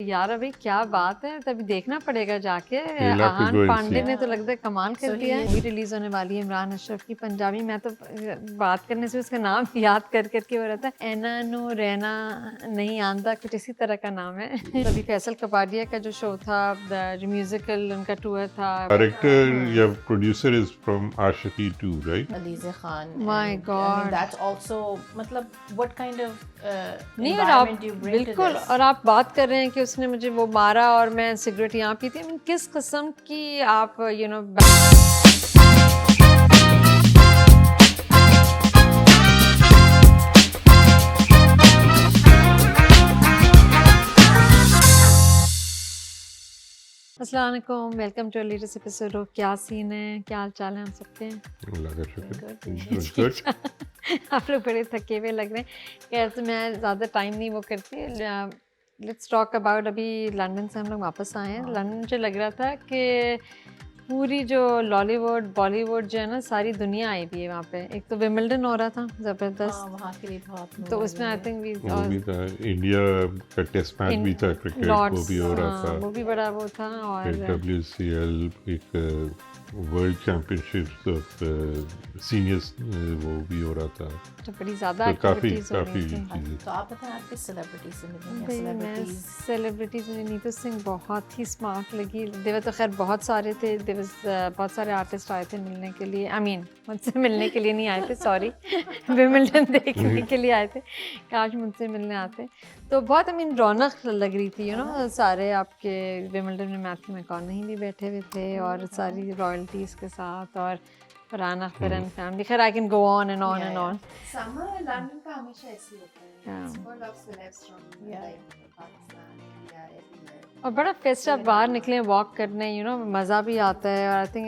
यार अभी क्या बात है, तभी देखना पड़ेगा जाके। You'll have to Ahaan go and Pandey see. ने तो लगता है कमाल कर दिया है। मूवी रिलीज होने वाली है इमरान अशरफ की पंजाबी। मैं तो बात करने से उसका नाम याद कर करके हो रहा था, एना नो रहना नहीं आंदा, कुछ इसी तरह का नाम है। अभी फैसल कपाडिया का जो शो था, जो म्यूजिकल उनका टूर था। Director या producer is from Ashiki too, right? Aliza Khan. My and, I God. mean, that's also, मतलब, what kind of नहीं, और आप environment you bring to बिल्कुल, this. और आप बात कर रहे हैं कि उसने मुझे वो मारा और मैं सिगरेट यहाँ पीती। I mean, किस किस्म की आप अस्सलाम वालेकुम, welcome to latest episode of क्या सीन है, क्या हाल चाल है आप सबके? Allah का शुक्र। Good. Good. आप लोग बड़े थके हुए लग रहे हैं। कैसे मैं ज़्यादा टाइम नहीं वो करती। लेट्स टॉक अबाउट, अभी लंदन से हम लोग वापस आए हैं। लंदन मुझे लग रहा था कि पूरी जो लॉलीवुड बॉलीवुड जो है ना, सारी दुनिया आई भी है वहाँ पे। एक तो विमिल्डन हो रहा था ज़बरदस्त, वहाँ के लिए बहुत तो उसमें आई थिंक वो भी था, इंडिया का टेस्ट मैच भी था, क्रिकेट वो भी हो रहा था, वो भी बड़ा वो था, और WCL एक वर्ल्ड चैंपियनशिप ऑफ सीनियर्स वो भी हो रहा था, तो बड़ी ज़्यादा तो काफ़ी एक्टिविटीज़ हो रही थी। चीज़ें। तो आप बताएं, आप किस सेलिब्रिटी से मिले हैं? भाई मैं सेलिब्रिटीज सेलिब्रिटीज़ में नीतू सिंह बहुत ही स्मार्ट लगी। देवर तो खैर बहुत सारे थे, बहुत सारे आर्टिस्ट आए थे मिलने के लिए। आई मीन मुझसे मिलने के लिए नहीं आए थे, सॉरी, विमिल्टन देखने के लिए आए थे। काश मुझसे मिलने आते। तो बहुत रौनक लग रही थी, सारे आपके विमिल्टन में मैथ्यू मैककॉनही भी बैठे हुए थे और सारी रॉयल्टीज़ के साथ, और फरहान अख्तर एंड फैमिली। खैर I can go on and on and on. Summer London का हमेशा ऐसे होता है। Yeah. It's full of celebs from Yeah. like Pakistan, India, everywhere. और बड़ा फेस्ट, आप बाहर निकले वॉक करने, मज़ा भी आता है। और आई थिंक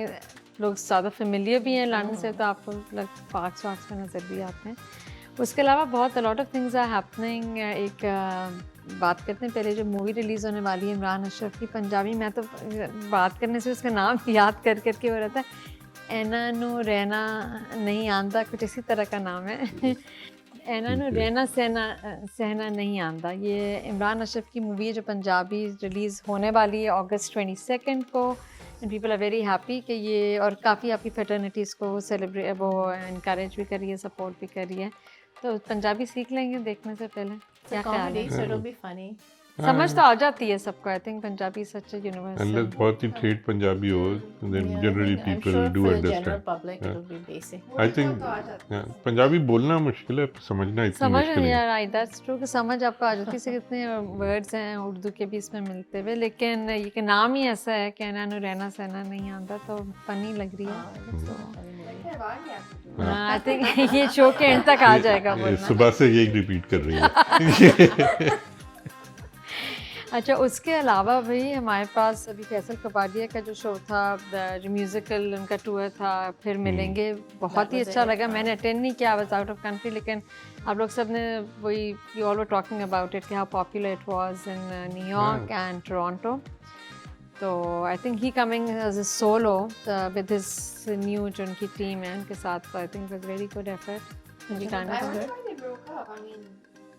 लोग ज़्यादा फेमिलियर भी हैं लंदन से, तो आपको पार्क्स वार्क्स में नज़र भी आते हैं। उसके अलावा बहुत lot of things are happening. एक बात करते हैं पहले, जो मूवी रिलीज़ होने वाली है इमरान अशरफ की पंजाबी। मैं तो बात करने से उसका नाम याद कर करके हो रहा था, एना नो रहना नहीं आंदा, कुछ इसी तरह का नाम है। एना नो रहना सहना नहीं आंदा। ये इमरान अशरफ की मूवी है जो पंजाबी रिलीज़ होने वाली है अगस्त 22 को। And people are very happy कि ये, और काफ़ी आपकी फेटर्निटीज़ को सेलिब्रेट वो इनकरेज भी कर रही है, सपोर्ट भी कर रही है। तो पंजाबी सीख लेंगे देखने से पहले, क्या ख्याल है? so it'll be funny. समझ तो आ जाती है सबको। I think Punjabi such universal. Unless बहुत ही ठेठ पंजाबी हो, then Yeah, generally I think- I'm people sure do for the general understand. public Yeah. it'll be basic. I think yeah, Punjabi बोलना मुश्किल है, समझना इतनी समझ मुश्किल नहीं आ है। रहा, दैट्स ट्रू कि समझ आपको आ जाती है। कितने वर्ड्स हैं उर्दू के भी इसमें मिलते हुए, लेकिन ये कि नाम ही ऐसा है कि एना नो रहना सहना नहीं आता, तो फनी लग रही है। तो आई थिंक ये शो के एंड तक आ जाएगा ये बोलना। सुबह से यही रिपीट कर रही है। अच्छा, उसके अलावा भाई हमारे पास अभी फैसल कपाडिया का जो शो था, जो म्यूजिकल उनका टूर था, फिर मिलेंगे, बहुत ही अच्छा लगा। मैंने अटेंड नहीं किया, I was out of country, लेकिन आप लोग सब ने वही, you all were talking about it कि how popular it was in New York and Toronto. तो I think he coming as a solo with his new जो उनकी टीम है उनके साथ। I think it was very good effort. I wonder why they broke up. I mean,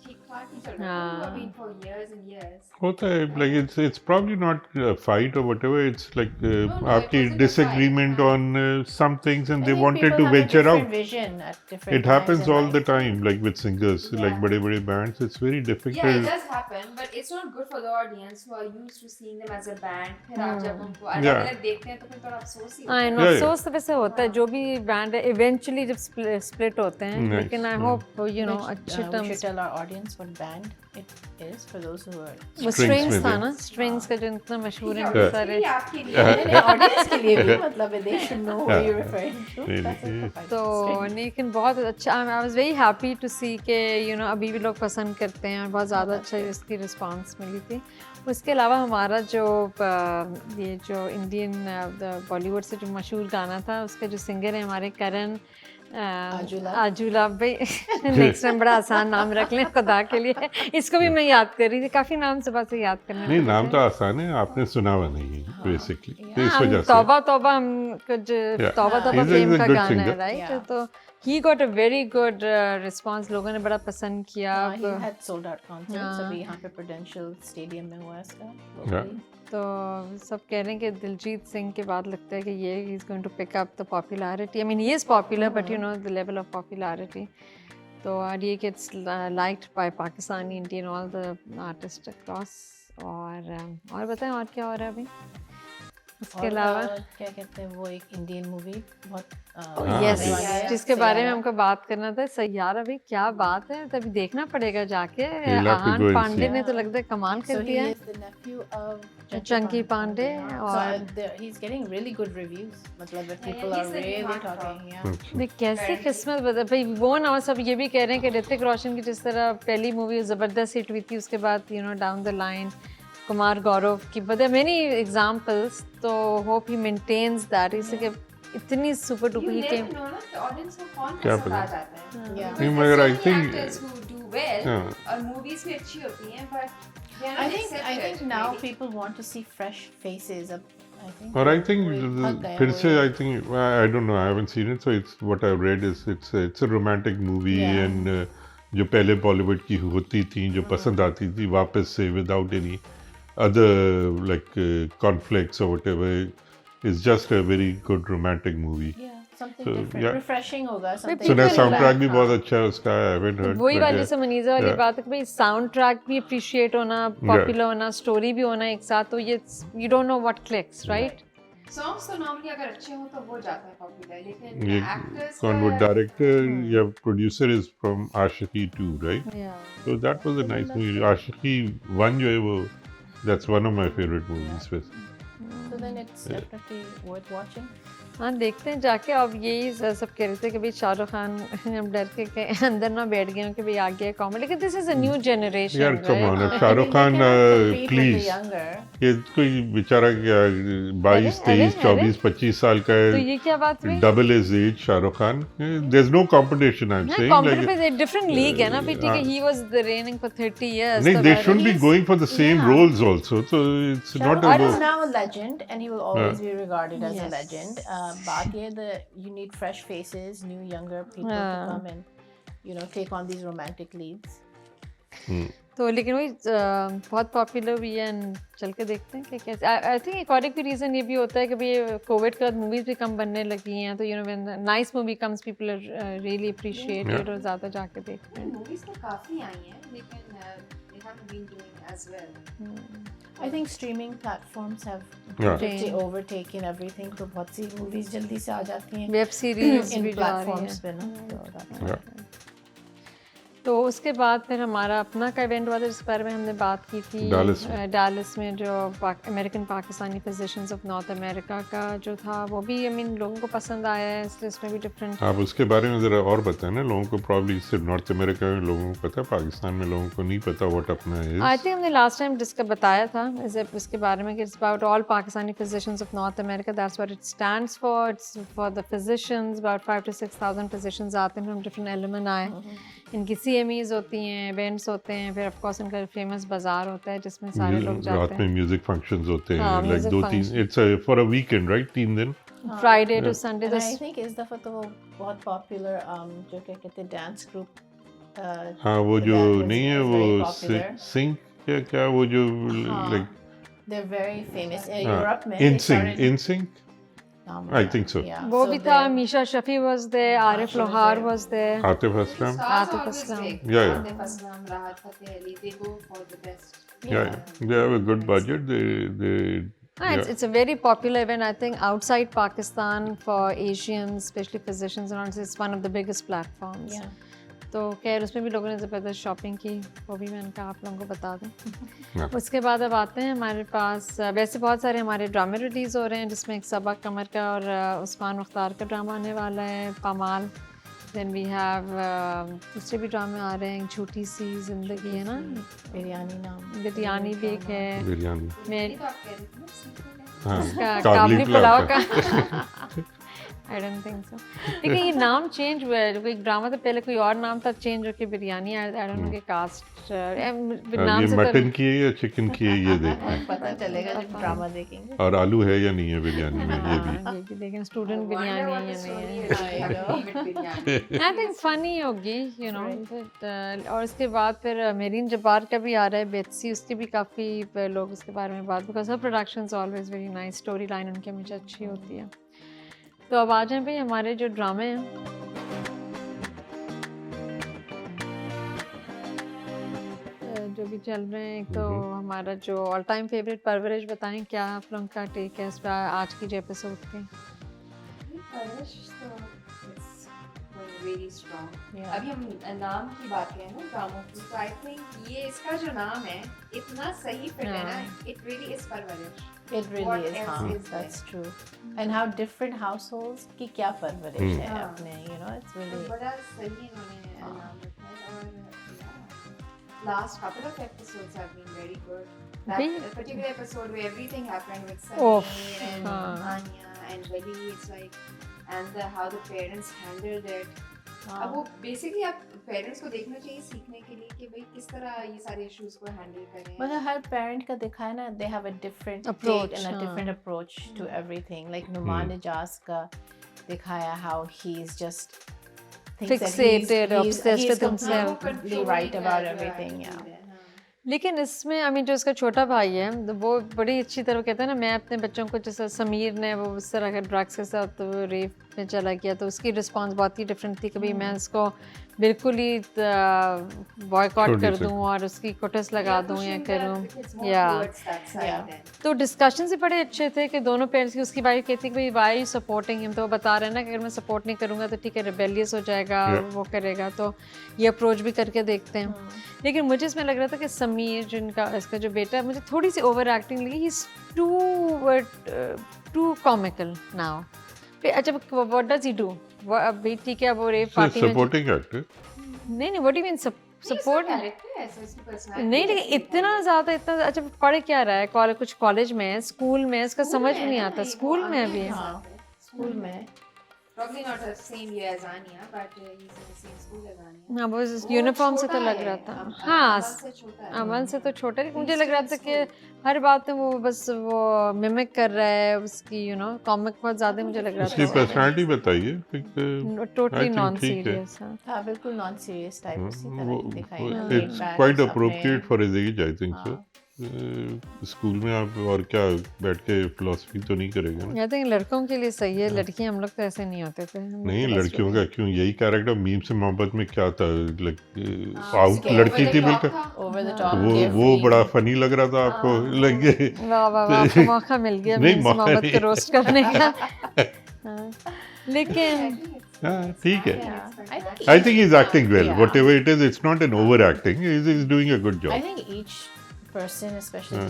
ठीक-ठाक ही चल रहा था। I mean, for years and years. होता है, like it's probably not a fight or whatever, it's like no, आपकी it wasn't a disagreement fight. on some things and I they think wanted people to have a venture different out. vision at different It happens times in all the life. time, like with singers, like Yeah. bade bands, it's very Yeah, it difficult. does happen, but it's not good for the audience who are used to seeing them as a band. फिर आप जब उनको Yeah. अलग-अलग देखते हैं तो फिर थोड़ा अफसोस ही होता आई है। No, Yeah, yeah. अफसोस तो वैसे होता है, जो भी बैंड है इवेंचुअली जब स्प्लिट होते हैं। Nice. लेकिन आई होप अच्छे We should terms. tell our audience what band it is for those who are. वो Strings स्ट्रिंग्स में था भी। ना, स्ट्रिंग्स का जो इतना मशहूर है ठीक बहुत है, सारे। ये आपके लिए नहीं, audience के लिए भी मतलब है, they should know who you're referring to. Really, That's it, yeah. fine. तो String. लेकिन बहुत अच्छा, I was very happy to see के अभी भी लोग पसंद करते हैं, और बहुत ज़्यादा अच्छा इसकी रिस्पांस मिली थी। उसके अलावा हमारा जो ये जो इंडियन बॉलीवुड से जो मशहूर गाना था, उसका जो सिंगर है हमारे करण आजूला भाई नेक्स्ट टाइम बड़ा आसान नाम रख लें खुदा के लिए। इसको भी मैं याद कर रही थी, काफी नाम सुबह से याद करने नहीं नाम तो आसान है, आपने सुना हुआ नहीं है बेसिकली, तो इस वजह से तौबा तौबा हम कुछ तौबा तौबा He's a प्रेम का good गाना है singer. Right, Yeah. तो he got a very good response, लोगों ने बड़ा पसंद किया। he had sold out concerts, अभी यहाँ पे Prudential Stadium में हुआ है इसका locally. तो सब कह रहे हैं कि दिलजीत सिंह के बाद लगता है कि ये he is going to pick up the popularity. I mean he is popular but you know the level of popularity. तो और ये gets liked by Pakistani, Indian, all the artist across. और बताएं और क्या हो रहा है अभी इसके और, अलावा? क्या कहते हैं वो एक इंडियन मूवी बहुत यस, आने वाली है, जिसके बारे में सैयारा। हमको बात करना था। सैयारा भाई क्या बात है, तभी देखना पड़ेगा जाके। You'll have to Ahaan go and Pandey see. ने तो लगता है कमाल So कर he दिया है। is the nephew of Chunky Pandey हाँ. और- So he's getting really good reviews. मतलब that people he's are the really heartthrob. talking. Yeah. अच्छा। देख कैसे किस्मत बदल भाई। वो ना सब ये भी कह रहे हैं कि ऋतिक रोशन की जिस तरह पहली मूवी ज़बरदस्त हिट हुई थी, उसके बाद you know down the line Kumar Gaurav की, बट देयर मेनी एग्जांपल्स, तो होप ही मेंटेन्स दैट। इसे कि इतनी super You duper he never came. know ना कि audience को कौन क्या पसंद आ पता? जाता है। Yeah. Because नहीं, there's मगर so I many think- actors who do well हाँ। और movies भी अच्छी होती हैं but they are I not think accepted, now really. people want to see fresh faces. I think. और I think वही थक गए फिर हैं से वही। I think I don't know, I haven't seen it, so it's what I've read is it's a romantic movie Yeah. and जो पहले बॉलीवुड की होती थी, जो पसंद आती थी, वापस से without any other like conflicts or whatever, it's just a very good romantic movie. Yeah, something So, different, yeah. refreshing होगा. Something सुना people साउंड भी हाँ. बहुत अच्छा है उसका, I haven't heard. वही but वाली yeah. जैसे मनीजा वाली Yeah. बात है कि भाई साउंड ट्रैक भी अप्रिशिएट होना, पॉपुलर होना, स्टोरी भी होना एक साथ, तो ये you don't know what clicks right. Songs तो normally अगर अच्छे हों तो वो जाते हैं popular, लेकिन ये actors कौन वो का डायरेक्टर या producer is from Aashiqui 2 right, या so that was a nice movie. आशिकी 1 जो है वो, that's one of my favorite movies वैसे। So then it's definitely worth watching. हाँ देखते हैं जाके। अब यही सब कह रहे थे कि भाई शाहरुख खान अब डर के अंदर ना बैठ गए हैं कि भाई आ गया कॉमेडी, लेकिन this is a new generation यार come on, I Shahrukh mean, Khan they cannot compete with the please, younger. ये कोई बेचारा क्या 22 अरे, 23 24 25 साल का तो है, ये क्या बात हुई? Double is as Shahrukh Khan, there is no competition, I am saying like different league है ना भाई, ठीक है, he was the reigning for 30 years. नहीं, they should be going for the same roles also, so it's not Shahrukh Khan is about now a legend, and he will always be regarded as a Yes. legend. Baat ye you need fresh faces, new younger people Yeah. to come and take on these romantic leads. तो लेकिन वही बहुत popular हुई है and चल के देखते हैं कि कैसे। आई थिंक एक और एक भी रीज़न ये भी होता है कि भाई कोविड के बाद मूवीज़ भी कम बनने लगी हैं, तो you know when nice movie comes people really appreciate it और ज़्यादा जाके देखते हैं। movies तो काफी आई हैं लेकिन they haven't been doing as well. I think streaming platforms have Yeah. completely overtaken everything. तो बहुत सी movies जल्दी से आ जाती हैं वेब सीरीज इन भी जा रही platforms हैं। पे ना. So that's Yeah. तो उसके बाद फिर हमारा अपना का इवेंट हुआ था जिस बारे में हमने बात की थी Dallas में। डालस में, जो American Pakistani physicians of north America का जो था, वो भी आई मीन लोगों को पसंद आया है, इसलिए इसमें भी डिफरेंट। आप उसके बारे में ज़रा और बताएं ना, लोगों को प्रॉब्ली सिर्फ नॉर्थ अमेरिका में लोगों को पता है, पाकिस्तान में लोगों को नहीं पता व्हाट अपना आई है। थिंक हमने लास्ट टाइम जिसका बताया था इसके बारे में कि it's about all Pakistani physicians of north America, that's what it stands for. It's for the physicians, about 5 to 6,000 physicians आते हैं फ्रॉम डिफरेंट एलुमनाई। इनकी CMEs होती हैं, इवेंट्स होते हैं, फिर ऑफ कोर्स इनका फेमस बाजार होता है जिसमें सारे लोग रात जाते में हैं। म्यूजिक फंक्शंस होते हाँ, हैं, like music 2-3, function। It's for a weekend right, 3 दिन। Friday to Sunday. And I think इस दफ़ा तो वो बहुत popular जो क्या कहते हैं डांस ग्रुप। हाँ, वो the जो band was- नहीं है was वो very popular. सिंग क्या वो जो हाँ, like they're very famous in हाँ, Europe में। इन they started- Singh I think so. Yeah, वो so भी था, they- Meesha Shafi was there, Arif she was Lohar there. Was there. Atif Aslam, Stars Atif always Aslam. big. Yeah, yeah. Atif Aslam, Rahat Fateh Ali, they go for the best. yeah, they have a good budget, they It's a very popular event, I think, outside Pakistan for Asians, especially physicians, and it's one of the biggest platforms. Yeah. तो खैर उसमें भी लोगों ने ज़बरदस्त shopping की, वो भी मैंने कहा आप लोगों को बता दूँ। Yeah. उसके बाद अब आते हैं हमारे पास, वैसे बहुत सारे हमारे ड्रामे रिलीज़ हो रहे हैं जिसमें एक सबा कमर का और उस्मान मुख्तार का ड्रामा आने वाला है, पामाल। देन वी हैव दूसरे भी ड्रामे आ रहे हैं, झूठी सी ज़िंदगी है ना, बिरयानी नाम। बिरयानी भी एक है, बिरयानी, मैं ये तो आप कह रहे थे ना, sequel है। हाँ, उसका काबली काबली पुलाव पुलाव का आई डोंट थिंक सो। लेकिन ये नाम चेंज हुआ है, कोई ड्रामा तो पहले कोई और नाम था, चेंज होके बिरयानी, आई डोंट नो कि कास्ट नाम ये से मटन तो की है या चिकन की है ये देखते हैं, पता चलेगा जब ड्रामा देखेंगे। और आलू है या नहीं है बिरयानी में ये भी। हाँ, ये भी देखें स्टूडेंट बिरयानी है या नहीं है। बिरयानी आई थिंक फनी होगी, यू नो, बट और उसके बाद फिर मेरीन जब्बार का भी आ रहा है, बेत्सी, उसकी भी काफ़ी लोग उसके बारे में बात, because her productions always very nice, story line उनकी हमेशा अच्छी होती है। तो अब आ जाएं भाई हमारे जो ड्रामे हैं। जो भी चल रहे हैं, एक तो हमारा जो ऑल टाइम फेवरेट परवरिश, बताएं क्या आप लोगों का टेक है इस पर आज की जो एपिसोड के। परवरिश तो it's very strong. Yeah. अभी हम नाम की बात करें ना ड्रामों की, तो आई थिंक ये इसका जो नाम है इतना सही फिट है ना, इट रियली इज परवरिश. It really What is, else हाँ, is that's true. And how different households की क्या परवरिश है हाँ. अपने, you know, it's तो really बड़ा सही इन्होंने हाँ. नाम रखा है, और last couple of episodes have been very good. That Really? particular episode where everything happened with Oof, Sameer and हाँ. Anya and Wali, it's like, and how the parents handled it. अब हाँ. वो बेसिकली आप parents को देखना चाहिए सीखने के लिए कि भाई किस तरह ये सारे इश्यूज को हैंडल करें. मतलब हर पेरेंट का देखा है ना, they have a different Approach, take and a हाँ. different approach to everything. Like Numan Ijaz का दिखाया how he's just thinks that Fixated, obsessed with completely himself. controlling right about that, everything, attitude yeah. है, हाँ. लेकिन इसमें I mean जो उसका छोटा भाई है, तो वो बड़ी अच्छी तरह कहता है ना, मैं अपने बच्चों को, जैसे समीर ने वो उस तरह के ड्रग्स के साथ तो रेप में चला गया, तो उसकी रिस्पांस बहुत ही डिफरेंट थी कि भाई मैं इसको बिल्कुल ही बॉयकॉट छोड़ कर नहीं दूं और उसकी कोटस लगा Yeah, दूं या pushing the करूं, kids more या towards that side Yeah. then. तो डिस्कशन से बड़े अच्छे थे कि दोनों पेरेंट्स की, उसकी वाइफ कहती कि भाई वाई यू सपोर्टिंग हिम, तो वो बता रहे हैं ना कि अगर मैं सपोर्ट नहीं करूंगा तो ठीक है रिबेलियस हो जाएगा, Yeah. वो करेगा, तो ये अप्रोच भी करके देखते हैं। लेकिन मुझे इसमें लग रहा था कि समीर जो इनका इसका जो बेटा है, मुझे थोड़ी सी ओवर एक्टिंग लगी, he is too comical now. अच्छा व्हाट डज ही डू, अभी ठीक है वो रेप पार्टी में, सपोर्टिंग एक्टर, नहीं what do you mean support, character है, ऐसा इसकी personality नहीं लेकिन ऐसी है. इतना ज़्यादा, इतना अच्छा पढ़ क्या रहा है, कॉलेज, कुछ कॉलेज में है, स्कूल में है, इसका समझ में नहीं आता, स्कूल में भी है। हाँ. स्कूल में Probably not the same year as Anya, but he's in the same school as Anya. हाँ वो यूनिफॉर्म से तो छोटा लग है, रहा था, अमन हाँ से छोटा है. अमन से तो छोटा है, लेकिन मुझे लग रहा था कि हर बात में वो बस वो मिमिक कर रहा है उसकी, यू नो, कॉमिक बहुत ज़्यादा मुझे लग उसकी रहा था, पर्सनालिटी बताइए। टोटली think नॉन ठीक है। सीरियस। हाँ बिल्कुल नॉन सीरियस टाइप उसी तरह की दिखाई है। It's quite appropriate for his age, I think so. School में आप और क्या बैठ के फिलोसफी तो नहीं करेंगे ना? आई थिंक लड़कों के लिए सही है, लड़कियां हम लोग तो ऐसे नहीं होते थे। नहीं, लड़कियों का क्यों, यही कैरेक्टर मीम से मोहब्बत में क्या था, आउट scared. लड़की थी बिल्कुल, ओवर द टॉप वो बड़ा फनी लग रहा था आपको, लगे वाह वाह वाह, आपको मौका मिल गया नहीं, मीम्स मौका मोहम्मद नहीं। को रोस्ट करने का। हाँ, लेकिन हाँ, ठीक है। I I think he's acting well. Yeah. Whatever it is, it's not an overacting. He's doing a good I job. think each person, especially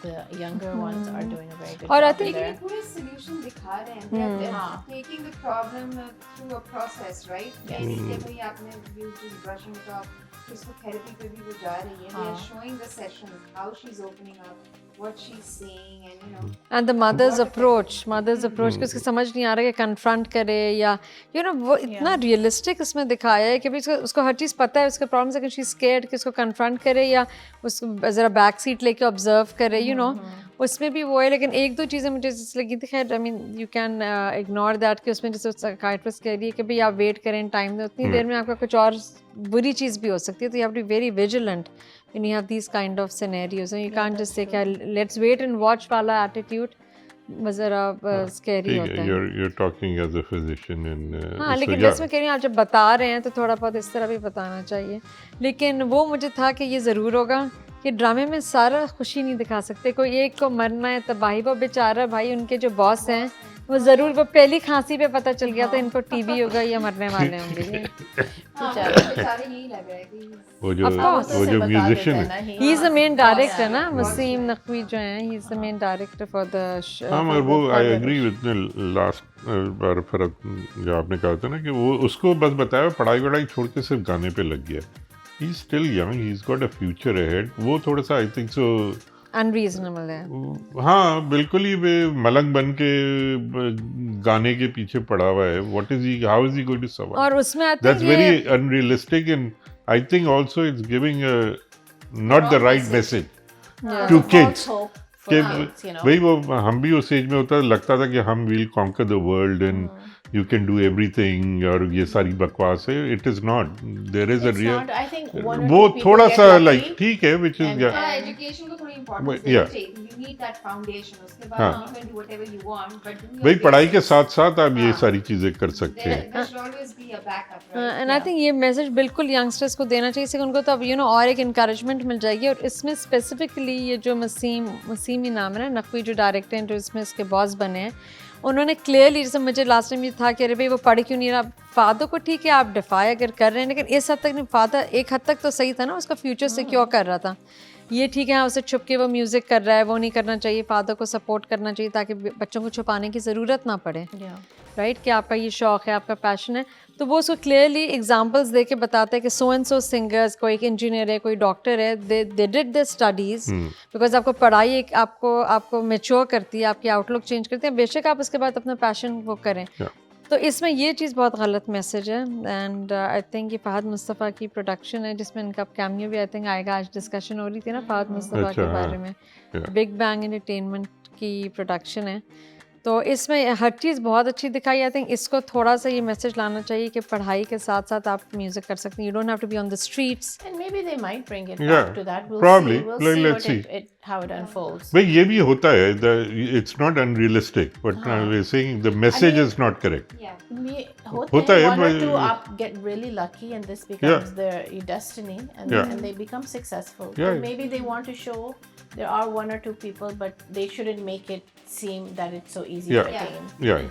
the younger ones, are doing a very good और I job. think- in लेकिन ये their- पूरे solution दिखा रहे हैं. They're हाँ. taking the problem through a process, right? ये नहीं कि भाई आपने you just brushing it off. उसको therapy पे भी वो जा रही है. They're हाँ. showing the sessions, how she's opening up, what she's saying, and you know. And the mother's approach कि उसको समझ नहीं आ रहा कि कन्फ्रंट करे या यू नो, वो इतना रियलिस्टिक इसमें दिखाया है कि भाई उसको हर चीज़ पता है, उसके प्रॉब्लम्स, लेकिन शी स्केयर्ड कि उसको कन्फ्रंट करे या उसको ज़रा बैक सीट लेके ऑब्जर्व करे, यू नो, उसमें भी वो है। लेकिन एक दो चीज़ें मुझे जैसे लगी थी, खैर I mean you can ignore that, कि उसमें जैसे साइकियाट्रिस्ट कह रही है कि भाई आप वेट करें टाइम में, उतनी देर में आपका कुछ और बुरी चीज़ भी हो सकती है, तो you have to be very vigilant when you have these kind of scenarios, and you can't just say कि let's wait and watch वाला attitude ज़रा scary ठीक होता है, है। you're talking as a physician and हाँ, so लेकिन yeah. जैसे मैं कह रही हूँ, आप जब बता रहे हैं तो थोड़ा बहुत इस तरह भी बताना चाहिए। लेकिन वो मुझे था कि ये ज़रूर होगा कि ड्रामे में सारा खुशी नहीं दिखा सकते, कोई एक को मरना है तबाही, वो बेचारा भाई उनके जो बॉस हैं वो ज़रूर, वो पहली खांसी पे पता चल गया था इनको टीबी होगा या मरने वाले होंगे। हाँ, बेचारे यही लग रहा है कि वो जो Of course. वो जो म्यूजिशियन है, he is the main director ना, वसीम नकवी जो हैं, he is the main director for the हाँ, मगर वो आई एग्री विद लास्ट बार फरक जो आपने कहा था ना, कि वो उसको बस बताया पढ़ाई वढ़ाई छोड़ के सिर्फ गाने पे लग गया। He is still young, he is got a future ahead. वो थोड़ा सा आई थिंक सो अनरीजनेबल है। हाँ बिल्कुल ही वे मलंग बन के गाने के पीछे पड़ा हुआ है. What is he? How is he going to survive? और उसमें आई That's think very unrealistic, and I think also it's giving not the right message to kids. Hope for कि kids, you know. भाई वो हम भी उस एज में होता लगता था कि हम will conquer the world and you can do everything और ये सारी बकवास है. It is not. There is a It's real not, I think one or वो two people थोड़ा get सा lucky. लाइक ठीक है विच इज and- हाँ, एजुकेशन को थोड़ी इम्पोर्टेंस Yeah. देनी चाहिए. You need that foundation. उसके बाद हाँ. you can do whatever you want, but do your भाई पढ़ाई के basics. साथ साथ आप ये हाँ. सारी चीजें कर सकते There, हैं. there should always be a backup, right? And I think ये मैसेज बिल्कुल यंगस्टर्स को देना चाहिए, इससे उनको तो अब और एक इनकरेजमेंट मिल जाएगी. और इसमें स्पेसिफिकली ये जो वसीम ही नाम है ना, नकवी जो डायरेक्टर हैं जो इसमें इसके बॉस बने हैं, उन्होंने क्लियरली, जैसे मुझे लास्ट टाइम ये था कि अरे भाई वो पढ़ क्यों नहीं रहा. फादर को ठीक है आप डिफाई अगर कर रहे हैं, लेकिन इस हद तक नहीं. फादर एक हद तक तो सही था ना, उसका फ्यूचर सिक्योर कर रहा था. ये ठीक है उसे छुप के वो म्यूज़िक कर रहा है, वो नहीं करना चाहिए. फादर को सपोर्ट करना चाहिए ताकि बच्चों को छुपाने की ज़रूरत ना पड़े. Yeah. राइट कि आपका ये शौक़ है, आपका पैशन है. तो वो उसको क्लियरली एग्जांपल्स दे के बताते हैं कि सो एंड सो सिंगर्स, कोई एक इंजीनियर है, कोई डॉक्टर है, they did the studies. Because आपको पढ़ाई एक आपको मैच्योर करती है, आपकी आउटलुक चेंज करती है. बेशक आप उसके बाद अपना पैशन वो करें. तो इसमें ये चीज़ बहुत गलत मैसेज है. एंड आई थिंक ये फहद मुस्तफ़ा की प्रोडक्शन है जिसमें इनका कैमियो भी आई थिंक आएगा. आज डिस्कशन हो रही थी ना फहद मुस्तफ़ा अच्छा, के बारे में. बिग बैंग एंटरटेनमेंट की प्रोडक्शन है. तो इसमें हर चीज़ बहुत अच्छी दिखाई. आई थिंक इसको थोड़ा सा ये मैसेज लाना चाहिए कि पढ़ाई के साथ साथ आप म्यूज़िक कर सकते हैं. You don't have to be on the streets. And maybe they might bring it Yeah, back to that. We'll probably. see. We'll see Let's what see. how it unfolds. भाई ये भी होता है. It's not unrealistic, but we're saying the message is not correct. Yeah. होता है one or but- two आप get really lucky and this becomes their destiny and, Yeah. and they become successful. Yeah. But maybe they want to show there are one or two people, but they shouldn't make it seem that it's so easy Yeah. to attain. Yeah.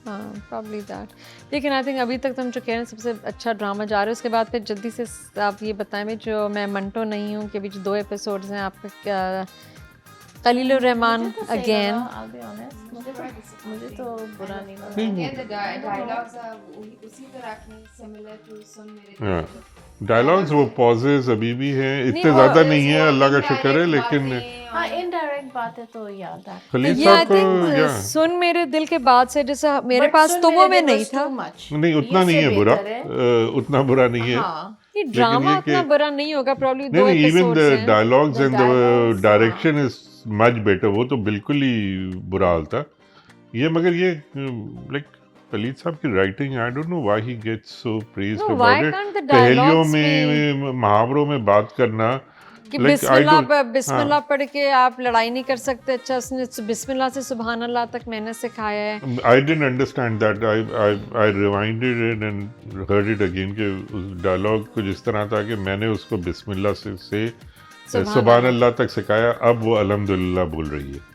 हाँ probably that. लेकिन I think अभी तक तो हम जो कह रहे हैं सबसे अच्छा ड्रामा जा रहा है. उसके बाद फिर जल्दी से आप ये बताएं भाई, जो मैं मंटो नहीं हूँ कि अभी जो 2 एपिसोड्स हैं आपका क्या, खलीलुर रहमान मुझे तो सही अगेन. लगा, I'll be honest. मुझे तो बुरा नहीं लगा. Again, the dialogues are उसी तरह के, similar to सुन मेरे Yeah. दिल को. डायलॉग्स वो पॉजेज अभी भी हैं. इतने वो- ज़्यादा नहीं है, वो अल्लाह का indirect शुक्र है. लेकिन बातें हाँ और- indirect बातें तो याद है. खलील ये आई साहब को थिंक yeah. सुन मेरे दिल के बाद से जैसे मेरे But पास सुन तो वो मेरे में दिल नहीं was था. too much. नहीं उतना ये नहीं से है बुरा. बेहतर है. उतना बुरा नहीं है. हाँ. ये ड्रामा ये उतना कि- बुरा नहीं होगा प्रॉब्ली. नहीं 2 नहीं इवन एपिसोड्स द हैं. Dialogues The and the dialogues, direction is much better. वो तो बिल्कुल ही बुरा हाल था. ये मगर ये लाइक खलील साहब की writing, I don't know why he gets so praised No, why अबाउट can't the इट. पहेलियों dialogues में मुहावरों में बात करना कि like, I don't- बिस्मिल्लाह पढ़ के आप लड़ाई नहीं कर सकते. अच्छा उसने बिस्मिल्लाह से सुभान अल्लाह तक मैंने सिखाया है. I didn't understand that. I rewinded it and heard it again कि उस डायलॉग कुछ इस तरह था कि मैंने उसको बिस्मिल्लाह से सुभान अल्लाह तक सिखाया, अब वो अल्हम्दुलिल्लाह बोल रही है.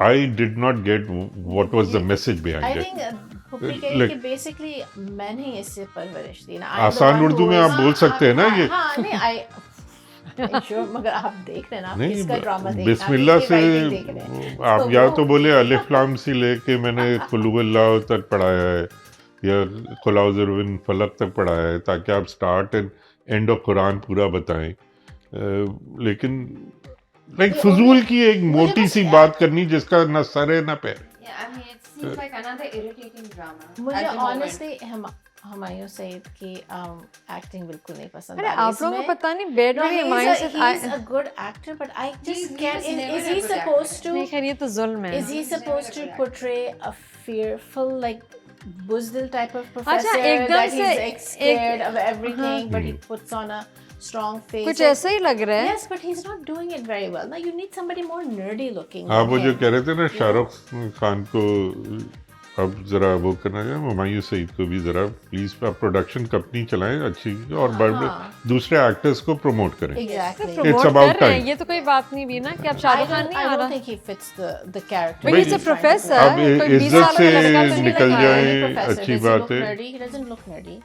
I did not get what was the message I behind it. think puppy कह रही Like- कि बेसिकली मैंने इससे परवरिश दी ना. आसान उर्दू में आप बोल सकते हैं ना ये. हाँ नहीं sure, मगर आप देख रहे हैं ना, नहीं किसका ड्रामा देख बिस्मिल्लाह से आप या तो बोले अलिफ लाम से लेके मैंने कुल हुवल्लाह तक पढ़ाया है या कुल औज़ु बिन फलक तक पढ़ाया है, ताकि आप start and end of Quran पूरा बताएं. लेकिन लाइक फजूल की एक मोटी सी बात करनी जिसका ना सर है ना पैर. Yeah, I mean, it seems like another irritating drama. मुझे at the moment. Honestly Humayun Saeed की एक्टिंग बिल्कुल नहीं पसंद अरे आई. आप लोगों को पता नहीं बेड No, में he's हुमायूं a, से he's a good actor, but I just He can't. was never Is a he good supposed actor. नहीं, to? खैर ये तो जुल्म है. Is he He's never supposed a to good portray a fearful, like buzdil type of professor एकदम that से he's like scared of everything, but he puts on a strong face? कुछ ऐसा ही लग रहा है. Yes, but he's not doing it very well. Now you need somebody more nerdy looking. आप than वो जो him. कह रहे थे ना शाहरुख खान को अब जरा वो करना चाहिए, हुमायूं सईद को भी जरा प्लीज आप प्रोडक्शन कंपनी चलाएं अच्छी और बड़े दूसरे एक्टर्स को प्रमोट करें. Exactly. प्रमोट about कर रहे हैं. time. ये तो कोई बात नहीं भी ना कि अब I शाहरुख खान don't, नहीं I आ don't रहा. think he fits the character. But he's a he's trying to professor. play. अब कोई 20 इज्जत साल का लड़का तो से नहीं निकल लगा. जाए Professor, अच्छी does he बात look है. nerdy? He doesn't look nerdy.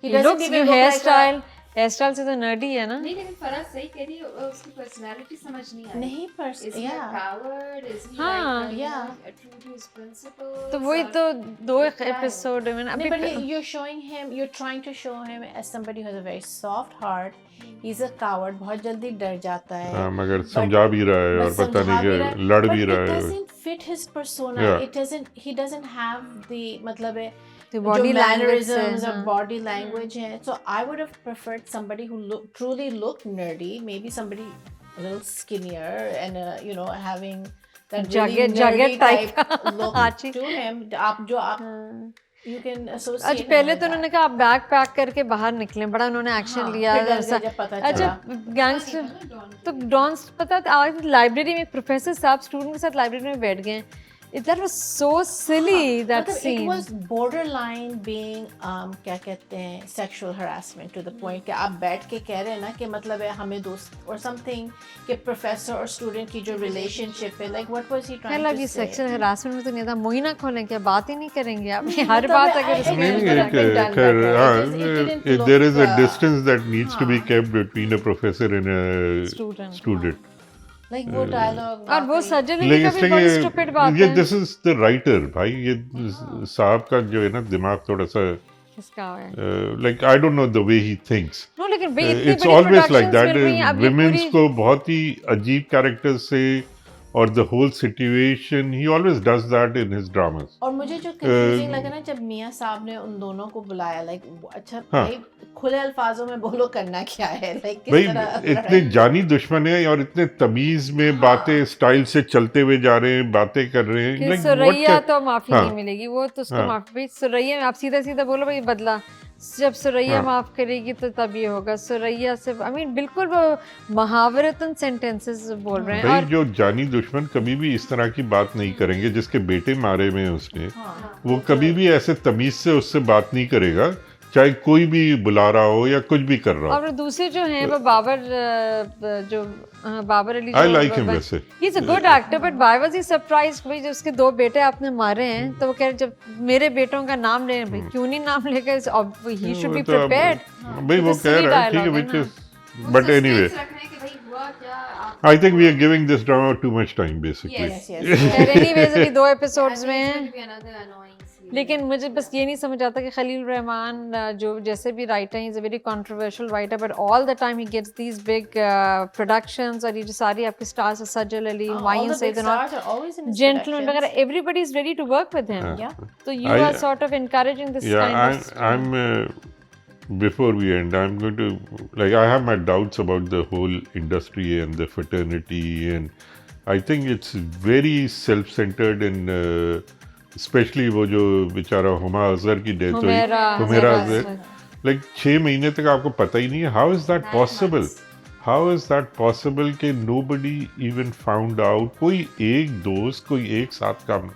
He doesn't looks even you look hair like a- style. Hair style से तो नर्डी है ना. नहीं, लेकिन फराज सही कह रही है, उसकी पर्सनालिटी समझ नहीं आ रही. नहीं Is he yeah. coward? Is he हाँ, like, yeah. true to his principles? तो वही Or- तो 2 Yeah. एपिसोड में No, अभी but you're trying to show him as somebody who has a very soft heart. he's a coward, बहुत जल्दी डर जाता है. हाँ, मगर समझा भी रहा है और पता नहीं कि लड़ भी रहा But it है. doesn't fit his persona. Yeah. He doesn't have the मतलब है The जो body language से, mannerisms और हाँ. body language है. So I would have preferred somebody who truly looked nerdy, maybe somebody a little skinnier and you know having that really nerdy type look Aachi. to him. आप you can associate. अच्छा, him पहले with तो that. उन्होंने कहा आप bag pack करके बाहर निकले, बड़ा उन्होंने एक्शन लिया. फिर डर ऐसा. गए जब पता अच्छा, चला. गैंगस्टर तो डॉन्स पता था, आज लाइब्रेरी में प्रोफेसर साहब स्टूडेंट के साथ लाइब्रेरी में बैठ गए. That was so silly, that मतलब scene. it was borderline being क्या कहते हैं sexual harassment to the point कि आप बैठ के कह रहे हैं ना कि मतलब है हमें दोस्त or something कि professor और student की जो relationship है, like what was he trying मतलब to ये say? सेक्सुअल हरासमेंट में तो नहीं था, मुही ना खोलें क्या, बात ही नहीं करेंगे आप. हर बात अगर I- उसमें नहीं, could have been done खैर, better. हाँ, It didn't look, there is a distance that needs to be kept between a professor and a Student. student. like वो dialogue और वो वाकई- सर्जरी लेकिन का भी बड़ी स्टूपिड बात ये है. दिस इज द राइटर भाई, ये साहब का जो है ना दिमाग थोड़ा सा किसका है? Like I don't know the way he thinks. No, लेकिन भाई इतनी इट्स बड़ी ऑलवेज लाइक प्रोडक्शंस दैट. मिल रही हैं अब ये विमेंस पूरी. को बहुत ही अजीब कैरेक्टर से और the whole situation he always does that in his dramas. और मुझे जो कंफ्यूजिंग लगा ना जब मियां साहब ने उन दोनों को बुलाया, लाइक अच्छा भाई खुले अल्फाजों में बोलो करना क्या है, लाइक किस भाई तरह इतने जानी दुश्मन है और इतने तमीज में बातें स्टाइल से चलते हुए जा रहे हैं, बातें कर रहे हैं. कि Like, what सुरैया can- तो माफी हाँ. नहीं मिलेगी, वो तो उसको हाँ. माफी. भाई सुरैया में आप सीधा सीधा बोलो भाई बदला, जब सुरैया हाँ. माफ करेगी तो तब ये होगा. सुरैया से आई मीन बिल्कुल वो महावरतन सेंटेंसेस बोल रहे हैं. भाई और जो जानी दुश्मन कभी भी इस तरह की बात नहीं करेंगे. जिसके बेटे मारे हुए हैं उसने, वो कभी भी ऐसे तमीज से उससे बात नहीं करेगा, चाहे कोई भी बुला रहा हो या कुछ भी कर रहा हो. और दूसरे जो हैं वो बाबर जो Babar Ali, I like him वैसे. He is a good actor, but why was he surprised भाई जब उसके 2 बेटे आपने मारे हैं, तो वो कह रहे जब मेरे बेटों का नाम ले भाई क्यों नहीं नाम लेकर, ही शुड बी वो तो अब- प्रिपेयर्ड. भाई वो कह रहा है ठीक है, which is but anyway I think we are giving this drama too much time basically. Yes, yes. Anyways अभी 2 एपिसोड्स में हैं. लेकिन मुझे बस ये नहीं समझ आता कि खलील रहमान जो जैसे भी राइटर हैं, is a very controversial writer, but all the time he gets these big productions. और ये जो सारी आपके stars, Sajal Ali, All Humayun the Saeed big and all, stars are always in his gentleman productions. वगैरह, everybody is ready to work with him. Yeah. So you I- are sort of encouraging this Yeah, kind of I'm before we end, I'm going to, like, I have my doubts about the whole industry and the fraternity, and I think it's very self-centered and especially वो जो बेचारा हुमा अजहर की death हुई, Humera Azhar, like 6 महीने तक आपको पता ही नहीं है. How is that possible? How is that possible कि nobody even found out? कोई एक दोस्त, कोई एक साथ काम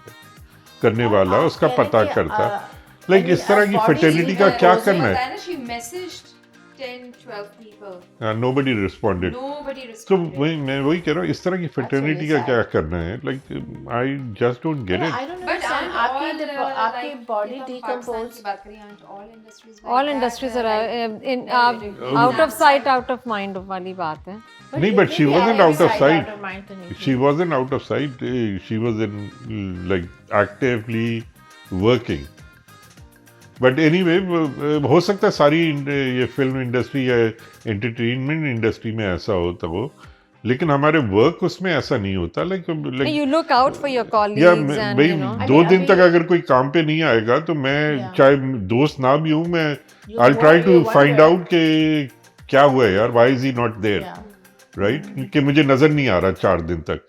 करने वाला उसका पता करता. Like इस तरह की fraternity का क्या करना है? She messaged 10-12 people. Nobody responded. Nobody तो responded. मैं वही कह रहा हूँ, इस तरह की fraternity का sad. क्या करना है? Like I just don't get it. I don't But understand. आपकी body decompose. all industries are in out of sight out of mind वाली बात है. नहीं, but she wasn't out of sight. Out of mind तो नहीं. She wasn't out of sight. She was in like actively working. But anyway, हो सकता है सारी ये फिल्म इंडस्ट्री या एंटरटेनमेंट इंडस्ट्री में ऐसा होता हो, लेकिन हमारे वर्क उसमें ऐसा नहीं होता. Like You look out for your colleagues या and भाई you know. 2 दिन अभी- तक अगर कोई काम पे नहीं आएगा तो मैं Yeah. चाहे दोस्त ना भी हूँ, मैं You I'll try wonder- to you find wonder. out कि क्या हुआ है यार, why is he not there, Yeah. right? कि मुझे नजर नहीं आ रहा 4 दिन तक.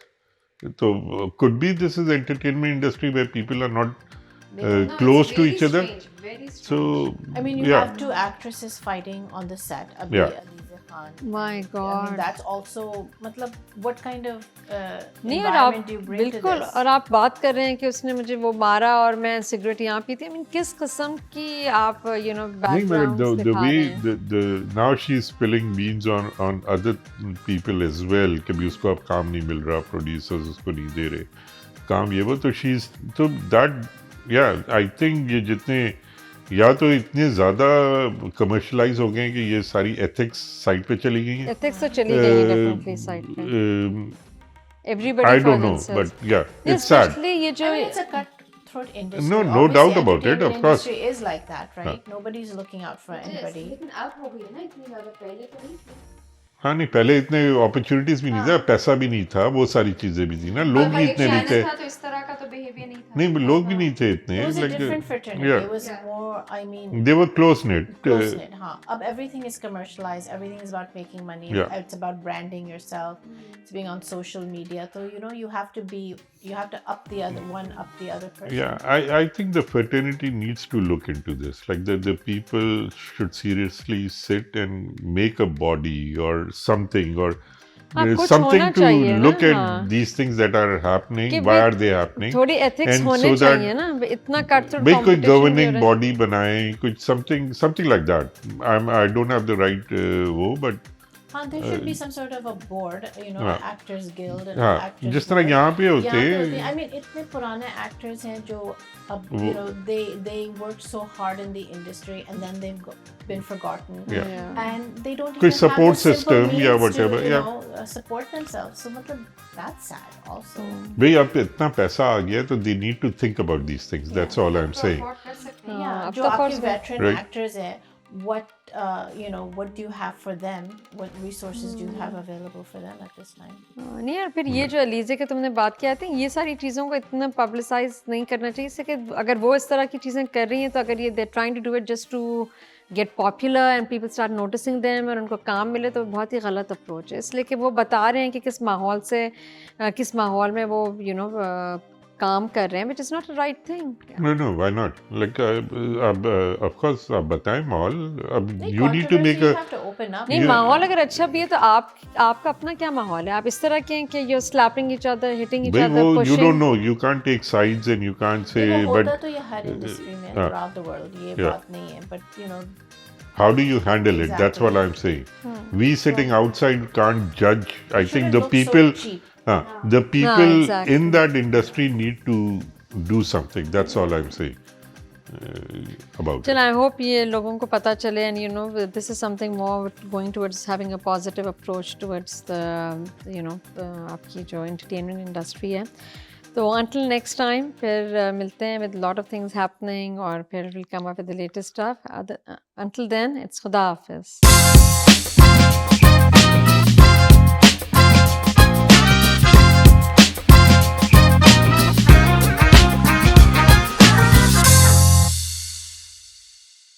तो could be this is entertainment industry where people are not close to each other. So I mean, you yeah. have 2 actresses fighting on the set. Abhi Yeah. Aliza Khan. My I mean, God. that's also, मतलब, what kind of नहीं, और आप environment you bring to बिल्कुल, this? और आप बात कर रहे हैं कि उसने मुझे वो मारा और मैं सिगरेट यहाँ पीती. I mean, किस किस्म की आप you know नहीं, मगर backgrounds the दिखा way रहे हैं. the now she's spilling beans on other people as well कि भी उसको अब काम नहीं मिल रहा, producers उसको नहीं दे रहे काम, ये वो. तो she's तो that yeah, I think ये जितने या तो इतने ज़्यादा कमर्शलाइज हो गए हैं कि ये सारी एथिक्स साइड पे चली गई हैं. Ethics तो चली गई है definitely side पे. Everybody I for don't know, themselves. but yeah, Yeah, it's sad. especially ये जो I mean, it's a cutthroat industry. No Obviously, doubt about it, of entertainment course. industry is like that, right? Nobody's looking out for It is, anybody. लेकिन अब हो गई है ना इतनी ज़्यादा, पहले तो नहीं थी। हाँ नहीं, पहले इतने अपॉर्चुनिटीज भी नहीं था, पैसा भी नहीं था, वो सारी चीजें भी थी ना, लोग भी इतने नहीं थे। था तो इस तरह का तो बिहेवियर नहीं था। नहीं, लोग भी नहीं थे इतने, It was a like, different fraternity. yeah. It was Yeah. more, I mean, They were close knit. close knit, huh? Ab everything is commercialized. Everything is about making money. Yeah. It's about branding yourself. It's being on social media. So you have to up the other person. Yeah, I think the fraternity needs to look into this. Like the people should seriously sit and make a body or something, or हाँ, कुछ something होना to चाहिए ना, look at हाँ। these things that are happening. कि Why भाई are they happening? थोड़ी ethics And होने so that- चाहिए ना, इतना cutthroat भाई कोई competition भी हो governing रहा है। body बनाए, कुछ something like that. I don't have the right वो, but There should be some sort of a board, हाँ। Actors Guild and हाँ, Actors जिस तरह Board. यहाँ पे यहाँ पे होते होते हैं। I mean, इतने पुराने actors हैं जो अब they worked so hard in the industry and then they've been forgotten. Yeah. Yeah. And they don't कोई even support have the simple system या means whatever, to, yeah. support themselves. So मतलब that's sad also. भाई अब इतना पैसा आ गया तो they need to think about these things. That's all I'm saying. Afford कर सकते हैं। Yeah, अब जो तो आपके course- veteran Right. actors हैं, what do you have for them? What resources do you have available for them at this time? नहीं यार, फिर ये जो अलीज़े के तुमने बात किया थी, ये सारी चीज़ों को इतना पब्लिसाइज नहीं करना चाहिए, इससे कि अगर वो इस तरह की चीज़ें कर रही हैं तो अगर ये they trying to do it just to get popular and people start noticing them और उनको काम मिले, तो बहुत ही गलत अप्रोच है। इसलिए कि वो बता रहे हैं कि किस माहौल में वो काम कर रहे हैं, which is not the right thing. No, why not? Like, of course, आप बताएं माहौल. अब नहीं, you need to make controversy a. you have to open up. नहीं, Yeah. माहौल अगर अच्छा भी है तो आपका अपना क्या माहौल है? आप इस तरह के हैं कि you're slapping each other, hitting each भाई other, वो you pushing. don't know. You can't take sides and you can't say. देखो, होता But तो ये हर इंडस्ट्री में हाँ. throughout the world, ये Yeah. बात नहीं है, but how do you handle it? That's what Exactly. I'm saying. We sitting outside can't judge. I think shouldn't the look so people. cheap. The people exactly. in that industry need to do something. That's all I'm saying about चल, it. I hope ये लोगों को पता चले, and this is something more going towards having a positive approach towards the आपकी जो entertainment industry है। तो until next time, फिर मिलते हैं with lot of things happening और फिर we'll come up with the latest stuff. Until then, it's खुदा हाफिज़।